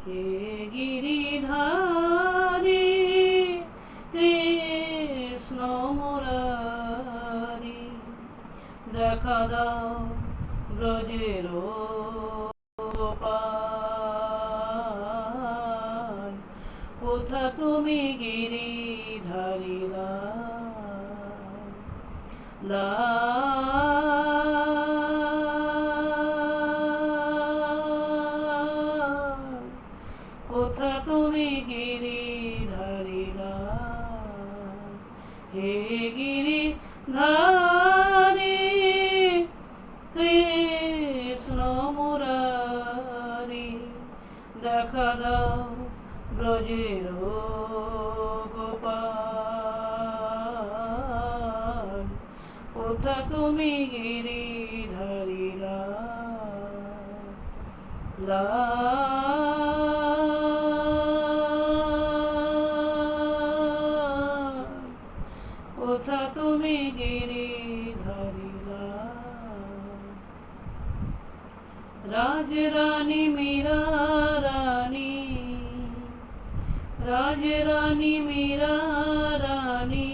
হে গিরিধারী কৃষ্ণ মুরারি, দেখা দাও ব্রজের গোপাল, কোথা তুমি গিরিধারী কোথা তুমি গিরিধারী হে গিরিধারী কৃষ্ণ মুরারি, দেখা দাও ব্রজের গোপাল, কোথা তুমি গিরিধারী কোথা তুমি গিরিধারী রাজরানী মীরা রানী, রাজরানী মীরা রানী,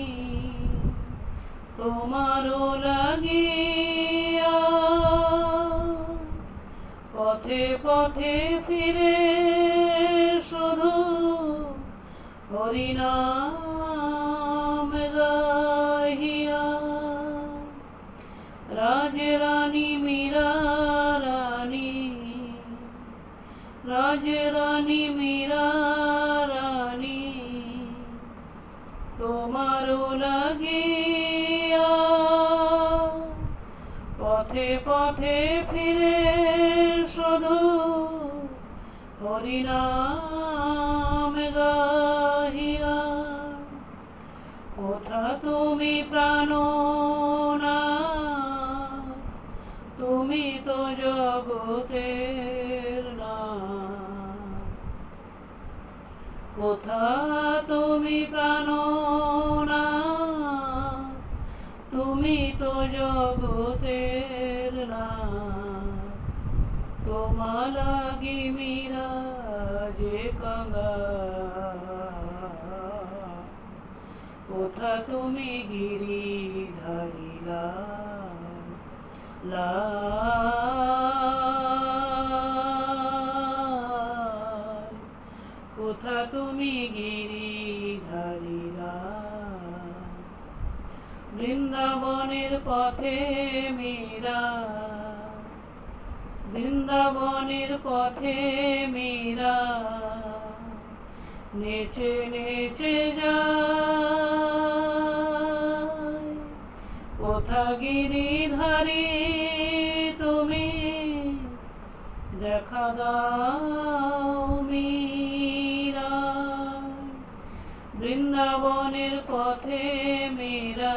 তোমারও লাগিয়া পথে পথে ফিরে শুধু হরিনাম গাহিয়া, রাজরানী মীরা রানী, রাজরানী মীরা রানী, তোমারও লাগিয়া পথে পথে ফিরে শুধু হরিনাম গাহিয়া, কোথা তুমি প্রাণনাথ, তুমি তো জগতের নাথ, কোথা তুমি প্রাণনাথ, তুমি তো জগতের নাথ, তোমা লাগি মীরা যে কাঙাল, কোথা তুমি গিরিধারী কোথা তুমি গিরিধারী বৃন্দাবনের পথে মীরা, বৃন্দাবনের পথে মীরা, নেচে নেচে যায়, কোথা গিরিধারী তুমি, দেখা দাও মীরা, বৃন্দাবনের পথে মীরা,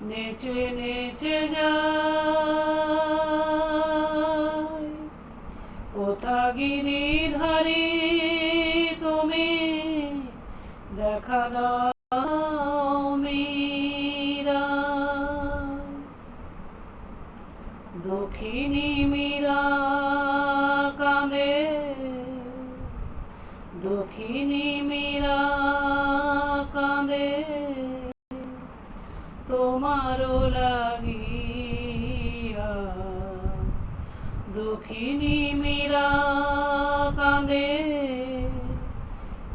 নেচে নেচে যায়, কোথা গিরিধারী তুমি, দেখা দাও মীরা, দক্ষিণী মীরা কাঁদে, দক্ষিণী মীরা কাঁদে, তোমারও লাগিয়া, দক্ষিণী মীরা কাঁদে,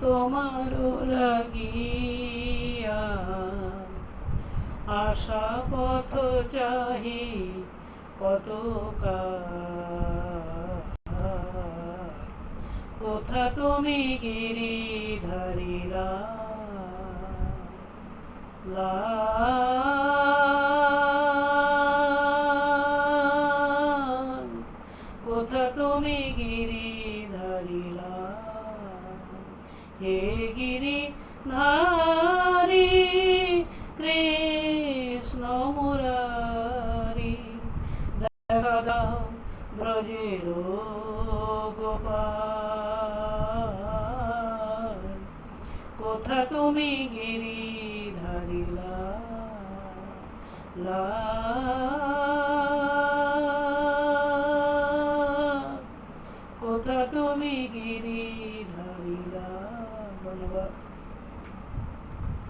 তোমারও লাগিয়া, আশা পথ চাহি কত কোথা তুমি গিরিধারী কোথা তুমি গিরিধারী হে গিরিধারী কৃষ্ণ মুরারি, দেখা দাও ব্রজের গোপাল, কোথা তুমি গিরিধারী কোথা তুমি গিরিধারীরা। ধন্যবাদ।